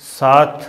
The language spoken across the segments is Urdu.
7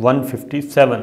157,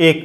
1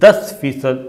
10%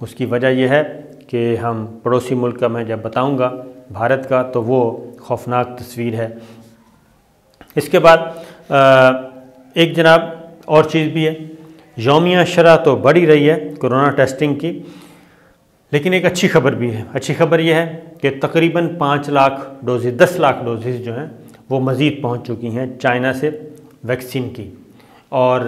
اس کی وجہ یہ ہے کہ ہم پڑوسی ملک کا میں جب بتاؤں گا بھارت کا تو وہ خوفناک تصویر ہے۔ اس کے بعد ایک جناب اور چیز بھی ہے، یومیہ شرح تو بڑھ ہی رہی ہے کرونا ٹیسٹنگ کی، لیکن ایک اچھی خبر بھی ہے۔ اچھی خبر یہ ہے کہ تقریباً 5 لاکھ ڈوزز 10 لاکھ ڈوزز جو ہیں وہ مزید پہنچ چکی ہیں چائنا سے ویکسین کی، اور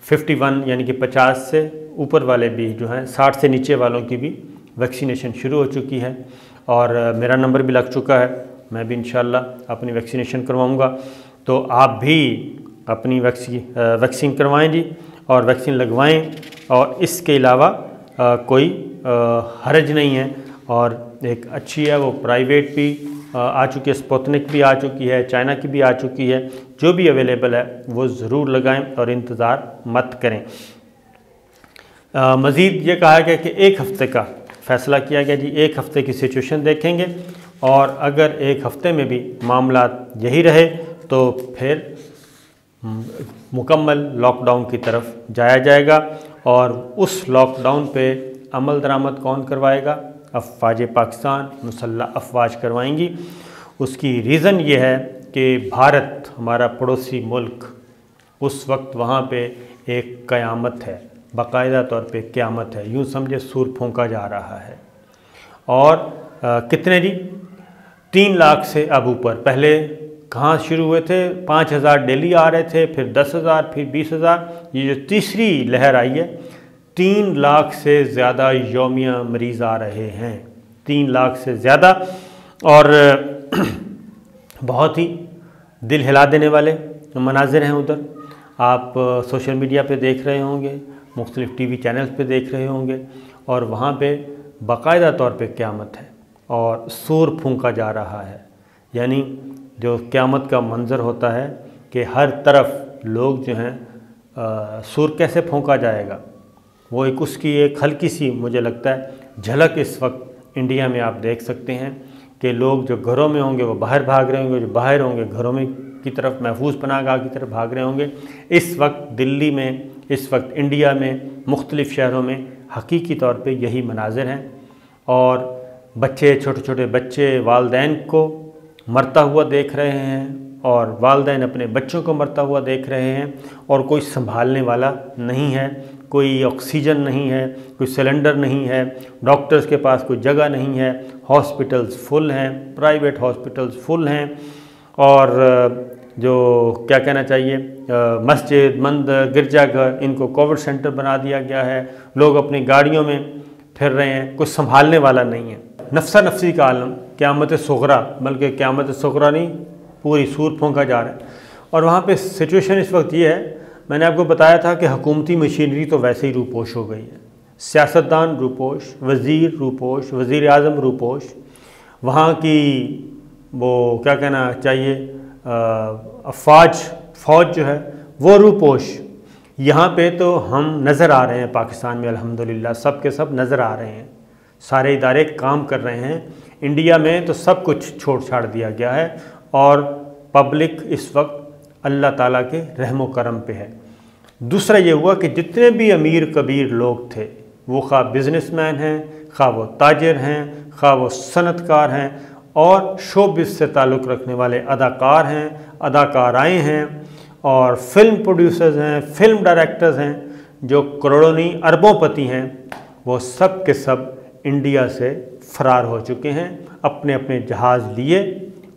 51 یعنی کہ 50 سے اوپر والے بھی جو ہیں 60 سے نیچے والوں کی بھی ویکسینیشن شروع ہو چکی ہے، اور میرا نمبر بھی لگ چکا ہے، میں بھی انشاءاللہ اپنی ویکسینیشن کرواؤں گا۔ تو آپ بھی اپنی ویکسین کروائیں جی، اور ویکسین لگوائیں، اور اس کے علاوہ کوئی حرج نہیں ہے، اور ایک اچھی ہے وہ پرائیویٹ بھی آ چکی ہے، سپوتنک بھی آ چکی ہے، چائنا کی بھی آ چکی ہے، جو بھی اویلیبل ہے وہ ضرور لگائیں اور انتظار مت کریں۔ مزید یہ کہا گیا کہ 1 ہفتے کا فیصلہ کیا گیا جی، 1 ہفتے کی سچویشن دیکھیں گے، اور اگر 1 ہفتے میں بھی معاملات یہی رہے تو پھر مکمل لاک ڈاؤن کی طرف جایا جائے گا، اور اس لاک ڈاؤن پہ عمل درآمد کون کروائے گا؟ افواج پاکستان، مسلح افواج کروائیں گی۔ اس کی ریزن یہ ہے کہ بھارت ہمارا پڑوسی ملک، اس وقت وہاں پہ ایک قیامت ہے، باقاعدہ طور پہ قیامت ہے، یوں سمجھے سور پھونکا جا رہا ہے، اور کتنے جی 3 لاکھ سے اب اوپر، پہلے کہاں شروع ہوئے تھے 5,000 ڈیلی آ رہے تھے، پھر 10,000، پھر 20,000، یہ جو تیسری لہر آئی ہے 3 لاکھ سے زیادہ یومیہ مریض آ رہے ہیں، 3 لاکھ سے زیادہ، اور بہت ہی دل ہلا دینے والے مناظر ہیں ادھر، آپ سوشل میڈیا پہ دیکھ رہے ہوں گے، مختلف ٹی وی چینلز پہ دیکھ رہے ہوں گے، اور وہاں پہ باقاعدہ طور پہ قیامت ہے اور سور پھونکا جا رہا ہے، یعنی جو قیامت کا منظر ہوتا ہے کہ ہر طرف لوگ جو ہیں سور کیسے پھونکا جائے گا، وہ ایک اس کی ایک ہلکی سی مجھے لگتا ہے جھلک اس وقت انڈیا میں آپ دیکھ سکتے ہیں کہ لوگ جو گھروں میں ہوں گے وہ باہر بھاگ رہے ہوں گے، جو باہر ہوں گے گھروں میں کی طرف محفوظ پناہ گاہ کی طرف بھاگ رہے ہوں گے۔ اس وقت دلی میں، اس وقت انڈیا میں، مختلف شہروں میں حقیقی طور پہ یہی مناظر ہیں، اور بچے، چھوٹے چھوٹے بچے والدین کو مرتا ہوا دیکھ رہے ہیں، اور والدین اپنے بچوں کو مرتا ہوا دیکھ رہے ہیں، اور کوئی سنبھالنے والا نہیں ہے، کوئی آکسیجن نہیں ہے، کوئی سلنڈر نہیں ہے، ڈاکٹرز کے پاس کوئی جگہ نہیں ہے، ہاسپٹلز فل ہیں، پرائیویٹ ہاسپٹلز فل ہیں، اور جو کیا کہنا چاہیے مسجد، مندر، گرجا گھر، ان کو کووڈ سینٹر بنا دیا گیا ہے، لوگ اپنی گاڑیوں میں پھر رہے ہیں، کوئی سنبھالنے والا نہیں ہے، نفسہ نفسی کا عالم، قیامت صغریٰ، بلکہ قیامت صغریٰ نہیں، پوری سور پھونکا جا رہا ہے۔ اور وہاں پہ سچویشن اس وقت یہ ہے، میں نے آپ کو بتایا تھا کہ حکومتی مشینری تو ویسے ہی روپوش ہو گئی ہے، سیاستدان روپوش، وزیر روپوش، وزیر اعظم روپوش، وہاں کی وہ کیا کہنا چاہیے فوج جو ہے وہ روپوش، یہاں پہ تو ہم نظر آ رہے ہیں پاکستان میں الحمدللہ، سب کے سب نظر آ رہے ہیں، سارے ادارے کام کر رہے ہیں، انڈیا میں تو سب کچھ چھوڑ چھاڑ دیا گیا ہے، اور پبلک اس وقت اللہ تعالیٰ کے رحم و کرم پہ ہے۔ دوسرا یہ ہوا کہ جتنے بھی امیر کبیر لوگ تھے، وہ خواہ بزنس مین ہیں، خواہ وہ تاجر ہیں، خواہ وہ صنعت کار ہیں، اور شوبز سے تعلق رکھنے والے اداکار ہیں، اداکارائیں ہیں، اور فلم پروڈیوسرز ہیں، فلم ڈائریکٹرز ہیں، جو کروڑوں نہیں اربوں پتی ہیں، وہ سب کے سب انڈیا سے فرار ہو چکے ہیں، اپنے اپنے جہاز لیے،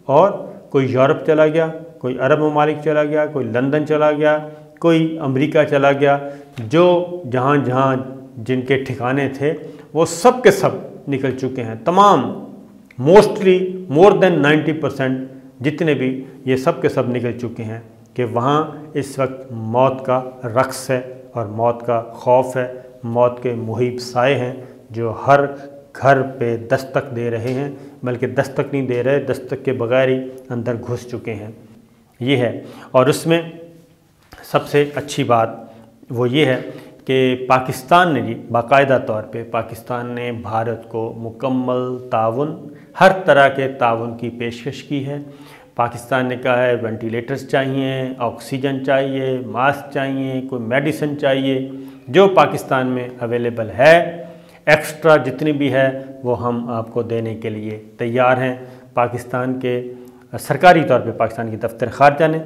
اور کوئی یورپ چلا گیا، کوئی عرب ممالک چلا گیا، کوئی لندن چلا گیا، کوئی امریکہ چلا گیا، جو جہاں جہاں جن کے ٹھکانے تھے وہ سب کے سب نکل چکے ہیں، تمام موسٹلی مور دین 90% جتنے بھی یہ سب کے سب نکل چکے ہیں، کہ وہاں اس وقت موت کا رقص ہے اور موت کا خوف ہے، موت کے مہیب سائے ہیں جو ہر گھر پہ دستک دے رہے ہیں، بلکہ دستک نہیں دے رہے، دستک کے بغیر ہی اندر گھس چکے ہیں، یہ ہے۔ اور اس میں سب سے اچھی بات وہ یہ ہے کہ پاکستان نے جی باقاعدہ طور پہ پاکستان نے بھارت کو مکمل تعاون، ہر طرح کے تعاون کی پیشکش کی ہے۔ پاکستان نے کہا ہے وینٹیلیٹرز چاہیے، آکسیجن چاہیے، ماسک چاہیے، کوئی میڈیسن چاہیے، جو پاکستان میں اویلیبل ہے ایکسٹرا جتنی بھی ہے وہ ہم آپ کو دینے کے لیے تیار ہیں۔ پاکستان کے سرکاری طور پہ پاکستان کی دفتر خارجہ نے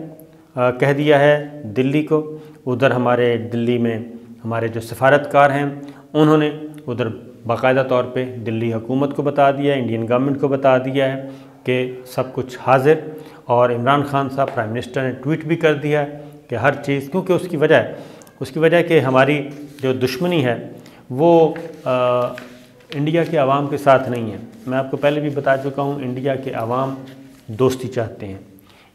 کہہ دیا ہے دلی کو، ادھر ہمارے دلی میں ہمارے جو سفارتکار ہیں انہوں نے ادھر باقاعدہ طور پہ دلی حکومت کو بتا دیا ہے، انڈین گورنمنٹ کو بتا دیا ہے کہ سب کچھ حاضر، اور عمران خان صاحب پرائم منسٹر نے ٹویٹ بھی کر دیا ہے کہ ہر چیز، کیونکہ اس کی وجہ کہ ہماری جو دشمنی ہے وہ انڈیا کے عوام کے ساتھ نہیں ہے۔ میں آپ کو پہلے بھی بتا چکا ہوں، انڈیا کے عوام دوستی چاہتے ہیں،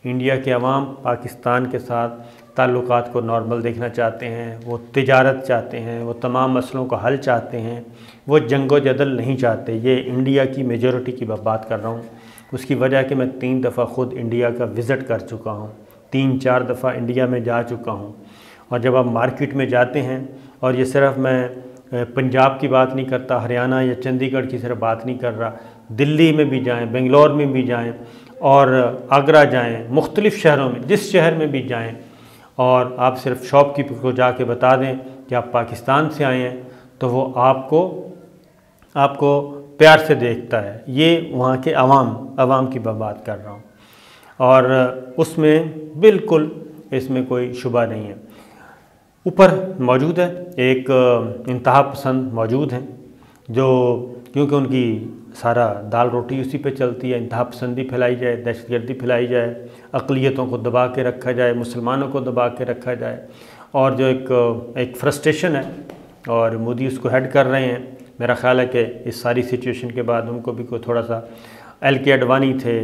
انڈیا کے عوام پاکستان کے ساتھ تعلقات کو نارمل دیکھنا چاہتے ہیں، وہ تجارت چاہتے ہیں، وہ تمام مسئلوں کا حل چاہتے ہیں، وہ جنگ و جدل نہیں چاہتے۔ یہ انڈیا کی میجورٹی کی بات کر رہا ہوں، اس کی وجہ کہ میں 3 دفعہ خود انڈیا کا وزٹ کر چکا ہوں، 3-4 دفعہ انڈیا میں جا چکا ہوں۔ اور جب آپ مارکیٹ میں جاتے ہیں، اور یہ صرف میں پنجاب کی بات نہیں کرتا، ہریانہ یا چندی گڑھ کی صرف بات نہیں کر رہا، دلی میں بھی جائیں، بنگلور میں بھی جائیں، اور آگرہ جائیں، مختلف شہروں میں، جس شہر میں بھی جائیں، اور آپ صرف شاپ کیپر کو جا کے بتا دیں کہ آپ پاکستان سے آئے ہیں، تو وہ آپ کو پیار سے دیکھتا ہے۔ یہ وہاں کے عوام کی بات کر رہا ہوں، اور اس میں بالکل اس میں کوئی شبہ نہیں ہے۔ اوپر موجود ہے ایک انتہا پسند موجود ہیں، جو کیونکہ ان کی سارا دال روٹی اسی پہ چلتی ہے، انتہا پسندی پھیلائی جائے، دہشت گردی پھیلائی جائے، اقلیتوں کو دبا کے رکھا جائے، مسلمانوں کو دبا کے رکھا جائے، اور جو ایک فرسٹریشن ہے، اور مودی اس کو ہیڈ کر رہے ہیں۔ میرا خیال ہے کہ اس ساری سچویشن کے بعد ان کو بھی کوئی تھوڑا سا ایل کے اڈوانی تھے،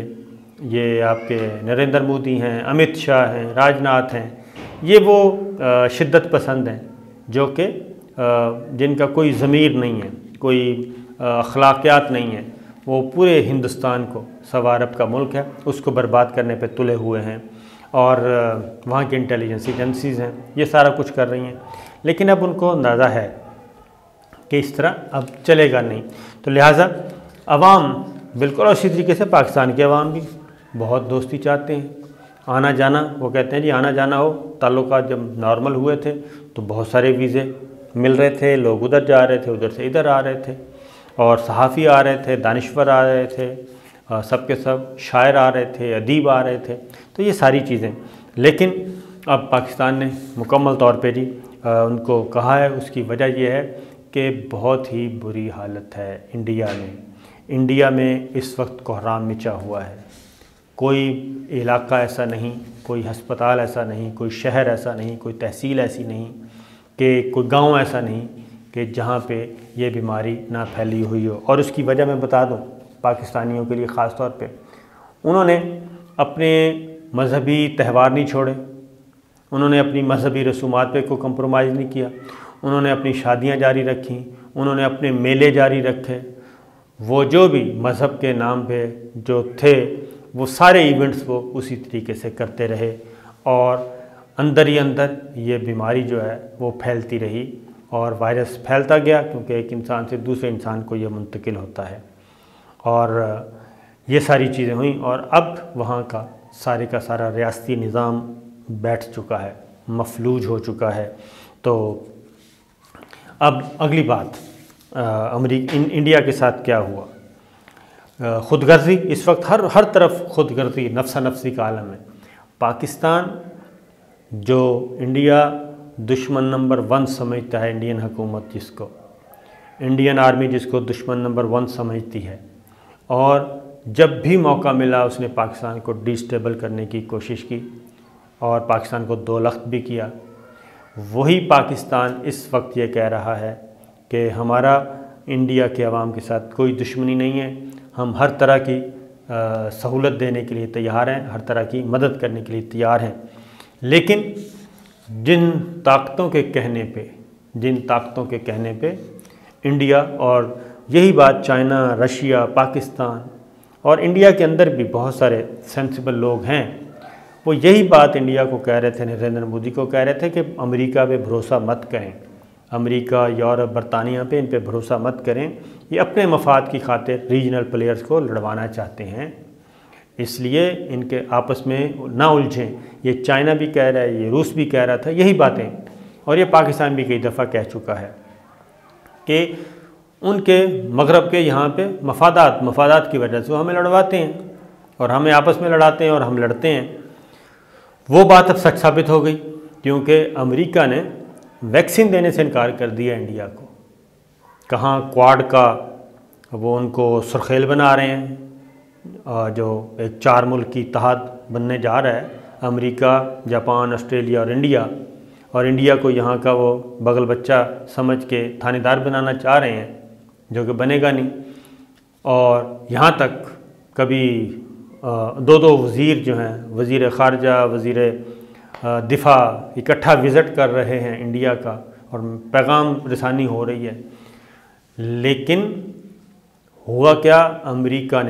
یہ آپ کے نریندر مودی ہیں، امت شاہ ہیں، راج ناتھ ہیں، یہ وہ شدت پسند ہیں جو کہ جن کا کوئی ضمیر نہیں ہے، کوئی اخلاقیات نہیں ہے، وہ پورے ہندوستان کو، سوا عرب کا ملک ہے، اس کو برباد کرنے پہ تلے ہوئے ہیں، اور وہاں کی انٹیلیجنس ایجنسیز ہیں، یہ سارا کچھ کر رہی ہیں۔ لیکن اب ان کو اندازہ ہے کہ اس طرح اب چلے گا نہیں، تو لہٰذا عوام بالکل، اور اسی طریقے سے پاکستان کے عوام بھی بہت دوستی چاہتے ہیں، آنا جانا، وہ کہتے ہیں جی آنا جانا ہو۔ تعلقات جب نارمل ہوئے تھے تو بہت سارے ویزے مل رہے تھے، لوگ ادھر جا رہے تھے، ادھر سے ادھر آ رہے تھے، اور صحافی آ رہے تھے، دانشور آ رہے تھے، سب کے سب شاعر آ رہے تھے، ادیب آ رہے تھے، تو یہ ساری چیزیں۔ لیکن اب پاکستان نے مکمل طور پہ جی ان کو کہا ہے، اس کی وجہ یہ ہے کہ بہت ہی بری حالت ہے انڈیا میں اس وقت کوحرام مچا ہوا ہے۔ کوئی علاقہ ایسا نہیں، کوئی ہسپتال ایسا نہیں، کوئی شہر ایسا نہیں، کوئی تحصیل ایسی نہیں، کہ کوئی گاؤں ایسا نہیں کہ جہاں پہ یہ بیماری نہ پھیلی ہوئی ہو۔ اور اس کی وجہ میں بتا دوں پاکستانیوں کے لیے خاص طور پہ، انہوں نے اپنے مذہبی تہوار نہیں چھوڑے، انہوں نے اپنی مذہبی رسومات پہ کوئی کمپرومائز نہیں کیا، انہوں نے اپنی شادیاں جاری رکھیں، انہوں نے اپنے میلے جاری رکھے، وہ جو بھی مذہب کے نام پہ جو تھے وہ سارے ایونٹس وہ اسی طریقے سے کرتے رہے، اور اندر ہی اندر یہ بیماری جو ہے وہ پھیلتی رہی، اور وائرس پھیلتا گیا، کیونکہ ایک انسان سے دوسرے انسان کو یہ منتقل ہوتا ہے، اور یہ ساری چیزیں ہوئیں، اور اب وہاں کا سارا ریاستی نظام بیٹھ چکا ہے، مفلوج ہو چکا ہے۔ تو اب اگلی بات، انڈیا کے ساتھ کیا ہوا؟ خود غرضی، اس وقت ہر طرف خود غرضی، نفسا نفسی کا عالم ہے۔ پاکستان جو انڈیا دشمن نمبر 1 سمجھتا ہے، انڈین حکومت جس کو، انڈین آرمی جس کو دشمن نمبر 1 سمجھتی ہے، اور جب بھی موقع ملا اس نے پاکستان کو ڈیسٹیبل کرنے کی کوشش کی، اور پاکستان کو 2 لخت بھی کیا۔ وہی پاکستان اس وقت یہ کہہ رہا ہے کہ ہمارا انڈیا کے عوام کے ساتھ کوئی دشمنی نہیں ہے، ہم ہر طرح کی سہولت دینے کے لیے تیار ہیں، ہر طرح کی مدد کرنے کے لیے تیار ہیں۔ لیکن جن طاقتوں کے کہنے پہ انڈیا، اور یہی بات چائنا، رشیا، پاکستان اور انڈیا کے اندر بھی بہت سارے سینسیبل لوگ ہیں، وہ یہی بات انڈیا کو کہہ رہے تھے، نریندر مودی کو کہہ رہے تھے کہ امریکہ پہ بھروسہ مت کریں، امریکہ، یورپ، برطانیہ پہ ان پہ بھروسہ مت کریں، یہ اپنے مفاد کی خاطر ریجنل پلیئرز کو لڑوانا چاہتے ہیں، اس لیے ان کے آپس میں نہ الجھیں۔ یہ چائنا بھی کہہ رہا ہے، یہ روس بھی کہہ رہا تھا یہی باتیں، اور یہ پاکستان بھی کئی دفعہ کہہ چکا ہے کہ ان کے مغرب کے یہاں پہ مفادات کی وجہ سے وہ ہمیں لڑواتے ہیں اور ہمیں آپس میں لڑاتے ہیں اور ہم لڑتے ہیں۔ وہ بات اب سچ ثابت ہو گئی، کیونکہ امریکہ نے ویکسین دینے سے انکار کر دیا انڈیا کو۔ کہاں کوارڈ کا وہ ان کو سرخیل بنا رہے ہیں، جو ایک 4 ملک کی اتحاد بننے جا رہا ہے، امریکہ، جاپان، آسٹریلیا اور انڈیا کو یہاں کا وہ بغل بچہ سمجھ کے تھانے دار بنانا چاہ رہے ہیں، جو کہ بنے گا نہیں۔ اور یہاں تک کبھی 2 وزیر جو ہیں، وزیر خارجہ، وزیر دفاع، اکٹھا وزٹ کر رہے ہیں انڈیا کا اور پیغام رسانی ہو رہی ہے۔ لیکن ہوا کیا،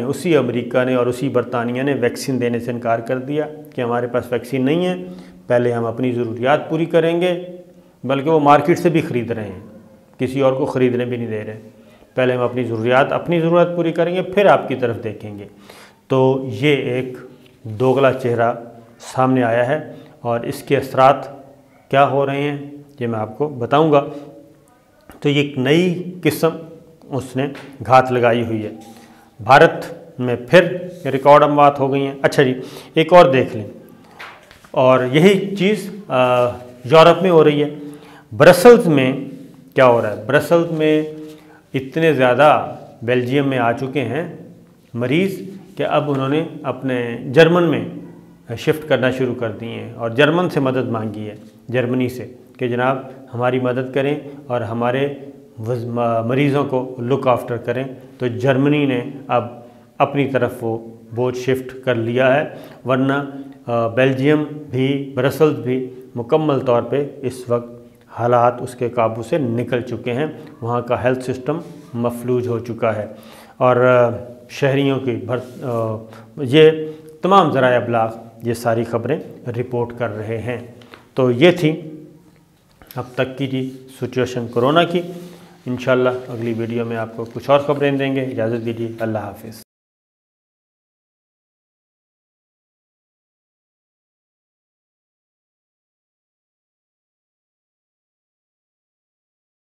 اسی امریکہ نے اور اسی برطانیہ نے ویکسین دینے سے انکار کر دیا کہ ہمارے پاس ویکسین نہیں ہے، پہلے ہم اپنی ضروریات پوری کریں گے، بلکہ وہ مارکیٹ سے بھی خرید رہے ہیں، کسی اور کو خریدنے بھی نہیں دے رہے، پہلے ہم اپنی ضرورت پوری کریں گے، پھر آپ کی طرف دیکھیں گے۔ تو یہ ایک دوگلا چہرہ سامنے آیا ہے، اور اس کے اثرات کیا ہو رہے ہیں یہ میں آپ کو بتاؤں گا۔ تو یہ ایک نئی قسم اس نے گھات لگائی ہوئی ہے۔ بھارت میں پھر ریکارڈ اموات ہو گئی ہیں۔ اچھا جی، ایک اور دیکھ لیں، اور یہی چیز یورپ میں ہو رہی ہے۔ برسلز میں کیا ہو رہا ہے، برسلز میں اتنے زیادہ بیلجیم میں آ چکے ہیں مریض کہ اب انہوں نے اپنے جرمن میں شفٹ کرنا شروع کر دیے ہیں، اور جرمن سے مدد مانگی ہے، جرمنی سے، کہ جناب ہماری مدد کریں اور ہمارے مریضوں کو لک آفٹر کریں۔ تو جرمنی نے اب اپنی طرف وہ بوجھ شفٹ کر لیا ہے، ورنہ بیلجیم بھی، برسلز بھی مکمل طور پہ اس وقت حالات اس کے قابو سے نکل چکے ہیں، وہاں کا ہیلتھ سسٹم مفلوج ہو چکا ہے۔ اور شہریوں کی یہ تمام ذرائع ابلاغ یہ ساری خبریں رپورٹ کر رہے ہیں۔ تو یہ تھی اب تک کی جی سچویشن کورونا کی۔ انشاءاللہ اگلی ویڈیو میں آپ کو کچھ اور خبریں دیں گے۔ اجازت دیجیے، اللہ حافظ۔